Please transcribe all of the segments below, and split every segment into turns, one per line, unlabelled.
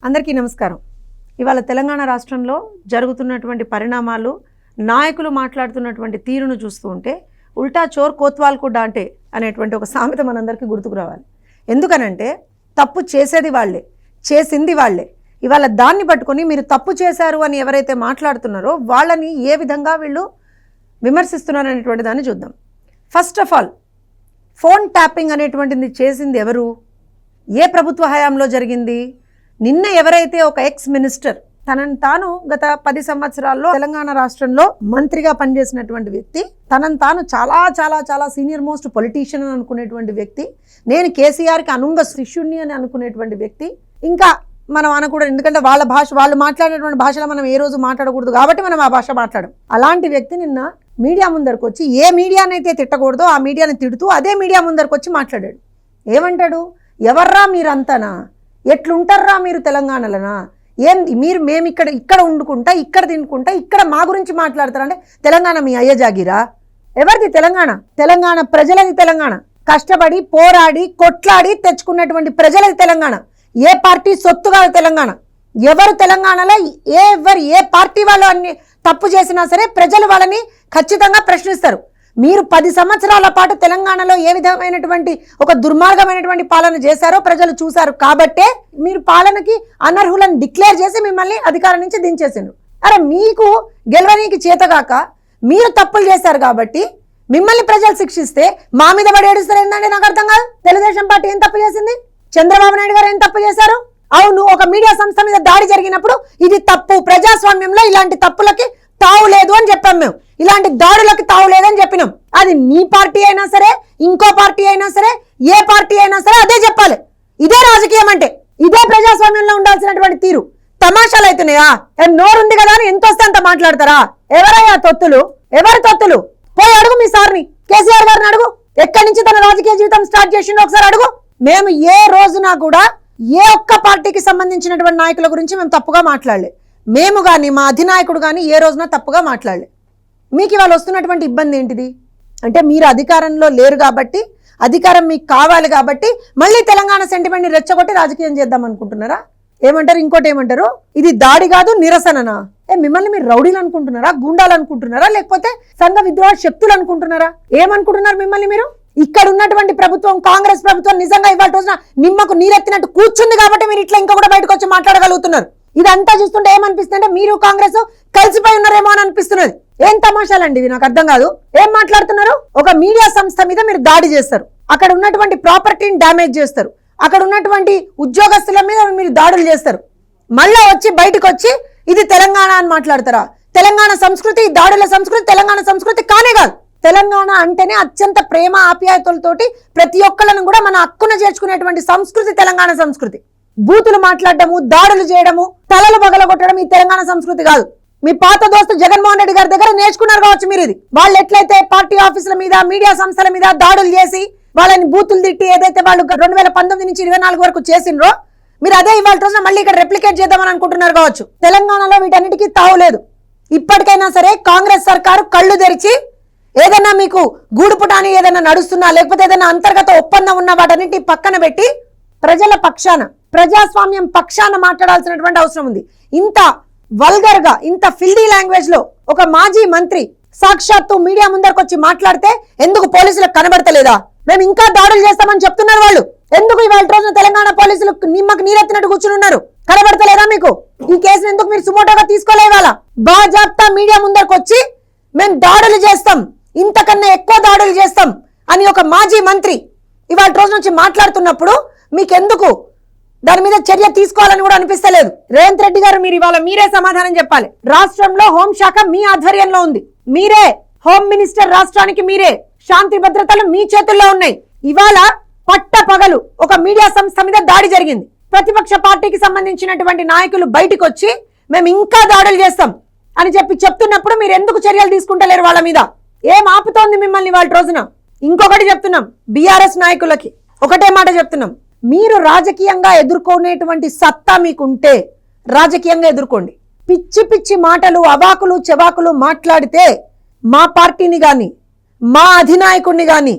అందరికీ నమస్కారం. ఇవాళ తెలంగాణ రాష్ట్రంలో జరుగుతున్నటువంటి పరిణామాలు, నాయకులు మాట్లాడుతున్నటువంటి తీరును చూస్తూ ఉంటే ఉల్టా చోర్ కోత్వాల్ కు డాంటే అనేటువంటి ఒక సామెత మనందరికీ గుర్తుకు రావాలి. ఎందుకనంటే తప్పు చేసేది వాళ్ళే, చేసింది వాళ్ళే. ఇవాళ దాన్ని పట్టుకొని మీరు తప్పు చేశారు అని ఎవరైతే మాట్లాడుతున్నారో వాళ్ళని ఏ విధంగా వీళ్ళు విమర్శిస్తున్నారు అనేటువంటి దాన్ని చూద్దాం. First of all, phone tapping అనేటువంటిది చేసింది ఎవరు? ఏ ప్రభుత్వ హయాంలో జరిగింది? నిన్న ఎవరైతే ఒక ఎక్స్ మినిస్టర్ తనను తాను గత 10 సంవత్సరాల్లో తెలంగాణ రాష్ట్రంలో మంత్రిగా పనిచేసినటువంటి వ్యక్తి, తనను తాను చాలా చాలా చాలా సీనియర్ మోస్ట్ పొలిటీషియన్ అని అనుకునేటువంటి వ్యక్తి, నేను కేసీఆర్కి అనుంగ శిష్యుణ్ణి అని అనుకునేటువంటి వ్యక్తి, ఇంకా మనం అనకూడదు ఎందుకంటే వాళ్ళ భాష, వాళ్ళు మాట్లాడేటువంటి భాషలో మనం ఏ రోజు మాట్లాడకూడదు కాబట్టి మనం ఆ భాష మాట్లాడం. అలాంటి వ్యక్తి నిన్న మీడియా ముందరకు వచ్చి ఏ మీడియానైతే తిట్టకూడదో ఆ మీడియాని తిడుతూ అదే మీడియా ముందరకు వచ్చి మాట్లాడాడు. ఏమంటాడు? ఎవర్రా మీరంతానా? ఎట్లుంటారా మీరు తెలంగాణలోనా? మేము ఇక్కడ వండుకుంటా, ఇక్కడ తినుకుంటా, ఇక్కడ మా గురించి మాట్లాడతారంటే తెలంగాణ మీ అయ్య జాగిరా? ఎవరిది తెలంగాణ? తెలంగాణ ప్రజలది. తెలంగాణ కష్టపడి పోరాడి కొట్లాడి తెచ్చుకున్నటువంటి ప్రజలది తెలంగాణ. ఏ పార్టీ సొత్తు కాదు తెలంగాణ. ఎవరు తెలంగాణలో ఏ పార్టీ వాళ్ళు అన్ని తప్పు చేసినా సరే ప్రజలు వాళ్ళని ఖచ్చితంగా ప్రశ్నిస్తారు. మీరు 10 సంవత్సరాల పాటు తెలంగాణలో ఏ విధమైనటువంటి ఒక దుర్మార్గమైనటువంటి పాలన చేశారో ప్రజలు చూశారు కాబట్టే మీరు పాలనకి అనర్హులను డిక్లేర్ చేసి మిమ్మల్ని అధికారం నుంచి దించేసిండ్రు. అరే మీకు గెలవనీకి చేతగాక మీరు తప్పులు చేశారు కాబట్టి మిమ్మల్ని ప్రజలు శిక్షిస్తే మా మీద పడి ఏడుస్తారు ఏంటంటే నాకు అర్థం కాదు. తెలుగుదేశం పార్టీ ఏం తప్పు చేసింది? చంద్రబాబు నాయుడు గారు ఏం తప్పు చేశారు? అవును, ఒక మీడియా సంస్థ మీద దాడి జరిగినప్పుడు ఇది తప్పు, ప్రజాస్వామ్యంలో ఇలాంటి తప్పులకి తావు లేదు అని చెప్పాం. మేము ఇలాంటి దాడులకి తావు లేదని చెప్పినాం. అది మీ పార్టీ అయినా సరే, ఇంకో పార్టీ అయినా సరే, ఏ పార్టీ అయినా సరే అదే చెప్పాలి. ఇదే రాజకీయం అంటే, ఇదే ప్రజాస్వామ్యంలో ఉండాల్సినటువంటి తీరు. తమాషాలు అవుతున్నాయా? నోరుంది కదా అని ఎంత వస్తే అంత మాట్లాడతారా? ఎవరయ్యా తొత్తులు? ఎవరు తొత్తులు? పోయి అడుగు మీ సార్ని, కేసీఆర్ గారిని అడుగు. ఎక్కడి నుంచి తన రాజకీయ జీవితం స్టార్ట్ చేసిండో ఒకసారి అడుగు. మేము ఏ రోజున కూడా ఏ ఒక్క పార్టీకి సంబంధించినటువంటి నాయకుల గురించి మేము తప్పుగా మాట్లాడలే. మేము కానీ మా అధినాయకుడు కానీ ఏ రోజున తప్పుగా మాట్లాడలే. మీకు ఇవాళ వస్తున్నటువంటి ఇబ్బంది ఏంటిది అంటే, మీరు అధికారంలో లేరు కాబట్టి, అధికారం మీకు కావాలి కాబట్టి మళ్ళీ తెలంగాణ సెంటిమెంట్ని రెచ్చగొట్టి రాజకీయం చేద్దాం అనుకుంటున్నారా? ఏమంటారు? ఇంకోటి ఏమంటారు? ఇది దాడి కాదు నిరసననా? మిమ్మల్ని మీరు రౌడీలు అనుకుంటున్నారా? గూండాలు అనుకుంటున్నారా? లేకపోతే సంఘ విద్రోహ శక్తులు అనుకుంటున్నారా? ఏమనుకుంటున్నారు మిమ్మల్ని మీరు? ఇక్కడ ఉన్నటువంటి ప్రభుత్వం, కాంగ్రెస్ ప్రభుత్వం నిజంగా ఇవాళ రోజున నిమ్మకు నీరెత్తినట్టు కూర్చుంది కాబట్టి మీరు ఇట్లా ఇంకా కూడా బయటకు వచ్చి మాట్లాడగలుగుతున్నారు. ఇదంతా చూస్తుంటే ఏమనిపిస్తుంది అంటే మీరు కాంగ్రెస్ కలిసిపోయి ఉన్నారేమో అని అనిపిస్తున్నది. ఏం తమాషాలండి ఇవి? నాకు అర్థం కాదు. ఏం మాట్లాడుతున్నారు? ఒక మీడియా సంస్థ మీద మీరు దాడి చేస్తారు, అక్కడ ఉన్నటువంటి ప్రాపర్టీని డ్యామేజ్ చేస్తారు, అక్కడ ఉన్నటువంటి ఉద్యోగస్తుల మీద మీరు దాడులు చేస్తారు, మళ్ళా వచ్చి బయటకు వచ్చి ఇది తెలంగాణ అని మాట్లాడతారా? తెలంగాణ సంస్కృతి, దాడుల సంస్కృతి తెలంగాణ సంస్కృతి కానే కాదు. తెలంగాణ అంటేనే అత్యంత ప్రేమ ఆప్యాయతలతోటి ప్రతి ఒక్కళ్ళను కూడా మన హక్కున చేర్చుకునేటువంటి సంస్కృతి తెలంగాణ సంస్కృతి. బూతులు మాట్లాడటము, దాడులు చేయడము, తలలు పగలగొట్టడం ఈ తెలంగాణ సంస్కృతి కాదు. మీ పాత దోస్తు జగన్మోహన్ రెడ్డి గారి దగ్గర నేర్చుకున్నారు కావచ్చు మీరు ఇది. వాళ్ళు ఎట్లయితే పార్టీ ఆఫీసుల మీద, మీడియా సంస్థల మీద దాడులు చేసి వాళ్ళని బూతులు తిట్టి ఏదైతే వాళ్ళు 2019 నుంచి 24 వరకు చేసిండ్రో మీరు అదే ఇవాళ రోజున మళ్ళీ ఇక్కడ రెప్లికేట్ చేద్దామని అనుకుంటున్నారు కావచ్చు. తెలంగాణలో వీటన్నిటికీ తావు లేదు. ఇప్పటికైనా సరే కాంగ్రెస్ సర్కారు కళ్ళు తెరిచి ఏదైనా మీకు గూడుపుటాని ఏదైనా నడుస్తున్నా, లేకపోతే ఏదైనా అంతర్గత ఒప్పందం ఉన్న వాటన్నిటి పక్కన పెట్టి ప్రజల పక్షాన, ప్రజాస్వామ్యం పక్షాన మాట్లాడాల్సినటువంటి అవసరం ఉంది. ఇంత వల్గర్ గా, ఇంత ఫిల్డీ లాంగ్వేజ్ లో ఒక మాజీ మంత్రి సాక్షాత్తు మీడియా ముందరకు వచ్చి మాట్లాడితే ఎందుకు పోలీసులకు కనబడతలేదా? మేము ఇంకా దాడులు చేస్తామని చెప్తున్నారు వాళ్ళు. ఎందుకు ఇవాళ రోజున తెలంగాణ పోలీసులు నిమ్మకు నీరెత్తినట్టు కూర్చుని ఉన్నారు? కనబడతలేదా మీకు? ఈ కేసును ఎందుకు మీరు సుమోటోగా తీసుకోలే? ఇవాళ బాజాప్తా మీడియా ముందరకు వచ్చి మేము దాడులు చేస్తాం, ఇంతకన్నా ఎక్కువ దాడులు చేస్తాం అని ఒక మాజీ మంత్రి ఇవాళ రోజు నుంచి మాట్లాడుతున్నప్పుడు మీకెందుకు దాని మీద చర్య తీసుకోవాలని కూడా అనిపిస్తలేదు? రేవంత్ రెడ్డి గారు, మీరు ఇవాళ మీరే సమాధానం చెప్పాలి. రాష్ట్రంలో హోంశాఖ మీ ఆధ్వర్యంలో ఉంది, మీరే హోమ్ మినిస్టర్, రాష్ట్రానికి మీరే, శాంతి భద్రతలు మీ చేతుల్లో ఉన్నాయి. ఇవాళ పట్ట పగలు ఒక మీడియా సంస్థ మీద దాడి జరిగింది. ప్రతిపక్ష పార్టీకి సంబంధించినటువంటి నాయకులు బయటకు వచ్చి మేము ఇంకా దాడులు చేస్తాం అని చెప్తున్నప్పుడు మీరు ఎందుకు చర్యలు తీసుకుంటలేరు వాళ్ళ మీద? ఏం ఆపుతోంది మిమ్మల్ని వాళ్ళ రోజున? ఇంకొకటి చెప్తున్నాం, బీఆర్ఎస్ నాయకులకి ఒకటే మాట చెప్తున్నాం, మీరు రాజకీయంగా ఎదుర్కొనేటువంటి సత్తా మీకుంటే రాజకీయంగా ఎదుర్కోండి. పిచ్చి పిచ్చి మాటలు, అవాకులు చెవాకులు మాట్లాడితే మా పార్టీని కానీ, మా అధినాయకుడిని కానీ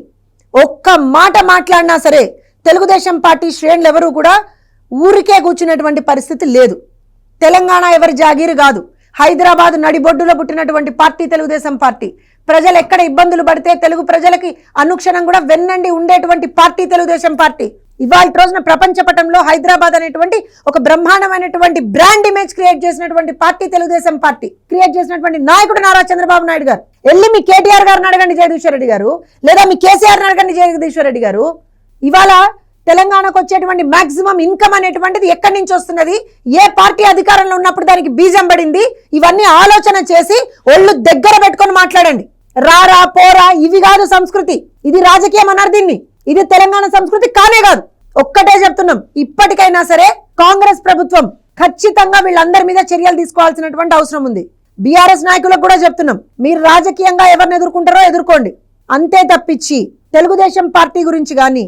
ఒక్క మాట మాట్లాడినా సరే తెలుగుదేశం పార్టీ శ్రేణులు ఎవరు కూడా ఊరికే కూర్చున్నటువంటి పరిస్థితి లేదు. తెలంగాణ ఎవరి జాగీరు కాదు. హైదరాబాద్ నడిబొడ్డులో పుట్టినటువంటి పార్టీ తెలుగుదేశం పార్టీ. ప్రజలు ఎక్కడ ఇబ్బందులు పడితే తెలుగు ప్రజలకి అనుక్షణం కూడా వెన్నండి ఉండేటువంటి పార్టీ తెలుగుదేశం పార్టీ. ఇవాళ రోజున ప్రపంచ పటంలో హైదరాబాద్ అనేటువంటి ఒక బ్రహ్మాండమైనటువంటి బ్రాండ్ ఇమేజ్ క్రియేట్ చేసినటువంటి పార్టీ తెలుగుదేశం పార్టీ. క్రియేట్ చేసినటువంటి నాయకుడు నారా చంద్రబాబు నాయుడు గారు. వెళ్ళి మీ కేటీఆర్ గారిని అడగండి జగదీశ్వర్ రెడ్డి గారు, లేదా మీ కేసీఆర్ని అడగండి జగదీశ్వర్ రెడ్డి గారు. ఇవాళ తెలంగాణకు వచ్చేటువంటి మాక్సిమం ఇన్కమ్ అనేటువంటిది ఎక్కడి నుంచి వస్తున్నది, ఏ పార్టీ అధికారంలో ఉన్నప్పుడు దానికి బీజం పడింది, ఇవన్నీ ఆలోచన చేసి ఒళ్ళు దగ్గర పెట్టుకొని మాట్లాడండి. రారా పోరా ఇవి కాదు సంస్కృతి, ఇది రాజకీయం అన్నారు దీన్ని. ఇది తెలంగాణ సంస్కృతి కానే కాదు. ఒక్కటే చెప్తున్నాం, ఇప్పటికైనా సరే కాంగ్రెస్ ప్రభుత్వం ఖచ్చితంగా వీళ్ళందరి మీద చర్యలు తీసుకోవాల్సినటువంటి అవసరం ఉంది. బీఆర్ఎస్ నాయకులకు కూడా చెప్తున్నాం, మీరు రాజకీయంగా ఎవరిని ఎదుర్కొంటారో ఎదుర్కోండి, అంతే తప్పించి తెలుగుదేశం పార్టీ గురించి కానీ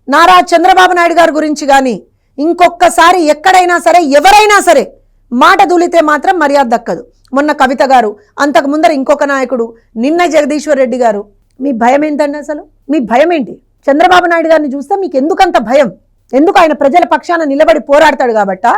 నారా చంద్రబాబు నాయుడు గారి గురించి కానీ ఇంకొకసారి ఎక్కడైనా సరే ఎవరైనా సరే మాట దూలితే మాత్రం మర్యాద దక్కదు. మొన్న కవిత గారు, అంతకు ముందర ఇంకొక నాయకుడు, నిన్న జగదీశ్వర్ రెడ్డి గారు. మీ భయం ఏంటండి? అసలు మీ భయం ఏంటి? చంద్రబాబు నాయుడు గారిని చూస్తే మీకు ఎందుకంత భయం? ఎందుకు? ఆయన ప్రజల పక్షాన నిలబడి పోరాడతాడు కాబట్టా?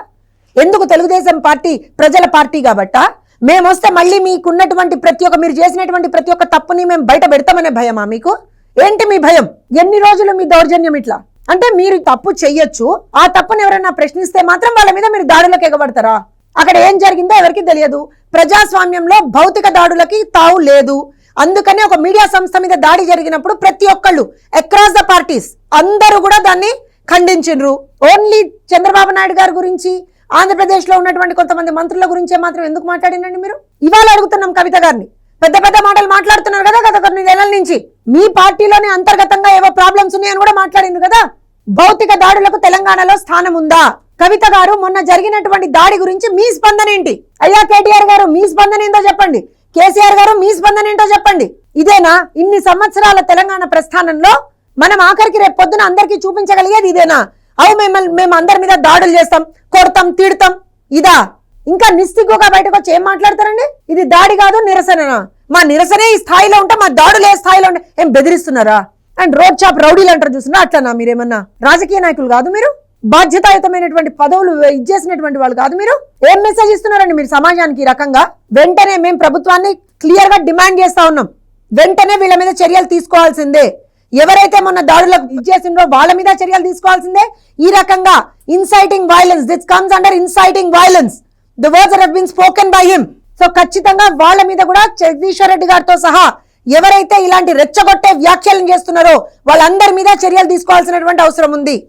ఎందుకు? తెలుగుదేశం పార్టీ ప్రజల పార్టీ కాబట్టా? మేము వస్తే మళ్ళీ మీకున్నటువంటి ప్రతి ఒక్క, మీరు చేసినటువంటి ప్రతి ఒక్క తప్పుని మేము బయట పెడతామనే భయమా మీకు? ఏంటి మీ భయం? ఎన్ని రోజులు మీ దౌర్జన్యం ఇట్లా? అంటే మీరు తప్పు చెయ్యొచ్చు, ఆ తప్పుని ఎవరైనా ప్రశ్నిస్తే మాత్రం వాళ్ళ మీద మీరు దాడులకు ఎగబడతారా? అక్కడ ఏం జరిగిందో ఎవరికి తెలియదు. ప్రజాస్వామ్యంలో భౌతిక దాడులకి తావు లేదు. అందుకని ఒక మీడియా సంస్థ మీద దాడి జరిగినప్పుడు ప్రతి ఒక్కళ్ళు అక్రాస్ ద పార్టీస్ అందరూ కూడా దాన్ని ఖండించిండ్రు. ఓన్లీ చంద్రబాబు నాయుడు గారి గురించి, ఆంధ్రప్రదేశ్ లో ఉన్నటువంటి కొంతమంది మంత్రుల గురించే మాత్రం ఎందుకు మాట్లాడినండి మీరు? ఇవాళ అడుగుతున్నాం కవిత గారిని. పెద్ద పెద్ద మాటలు మాట్లాడుతున్నారు కదా గత కొన్ని నెలల నుంచి. మీ పార్టీలోనే అంతర్గతంగా ఏవో ప్రాబ్లమ్స్ ఉన్నాయని కూడా మాట్లాడింది కదా. భౌతిక దాడులకు తెలంగాణలో స్థానం ఉందా? కవిత గారు, మొన్న జరిగినటువంటి దాడి గురించి మీ స్పందన ఏంటి? అయ్యా కేటీఆర్ గారు, మీ స్పందన ఏంటో చెప్పండి. కేసీఆర్ గారు, మీ స్పందన ఏంటో చెప్పండి. ఇదేనా ఇన్ని సంవత్సరాల తెలంగాణ ప్రస్థానంలో మనం ఆఖరికి రేపు పొద్దున అందరికీ చూపించగలిగేది ఇదేనా? అవు మేము అందరి మీద దాడులు చేస్తాం, కొడతాం, తిడతాం, ఇదా? ఇంకా నిస్సిగ్గుగా బయటకు వచ్చి ఏం మాట్లాడతారండి? ఇది దాడి కాదు, నిరసననా? మా నిరసనే ఈ స్థాయిలో ఉంటే మా దాడులు ఏ స్థాయిలో ఉంటే ఏం బెదిరిస్తున్నారా? అండ్ రోడ్ చాప్ రౌడీలు అంటారు చూస్తున్నా, అట్లనా? మీరేమన్నా రాజకీయ నాయకులు కాదు? మీరు బాధ్యతాయుతమైనటువంటి పదవులు ఇచ్చేసినటువంటి వాళ్ళు కాదు? మీరు ఏం మెసేజ్ ఇస్తున్నారండి మీరు సమాజానికి? ఈ రకంగా వెంటనే మేము ప్రభుత్వాన్ని క్లియర్ గా డిమాండ్ చేస్తా ఉన్నాం, వెంటనే వీళ్ళ మీద చర్యలు తీసుకోవాల్సిందే. ఎవరైతే మొన్న దాడులకు ఇచ్చేసిండ్రో వాళ్ళ మీద చర్యలు తీసుకోవాల్సిందే. ఈ రకంగా inciting violence, this comes under inciting violence. The words that have been spoken by him. So ఖచ్చితంగా వాళ్ళ మీద కూడా జగదీశ్వర్ రెడ్డి గారితో సహా ఎవరైతే ఇలాంటి రెచ్చగొట్టే వ్యాఖ్యలను చేస్తున్నారో వాళ్ళందరి మీద చర్యలు తీసుకోవాల్సినటువంటి అవసరం ఉంది.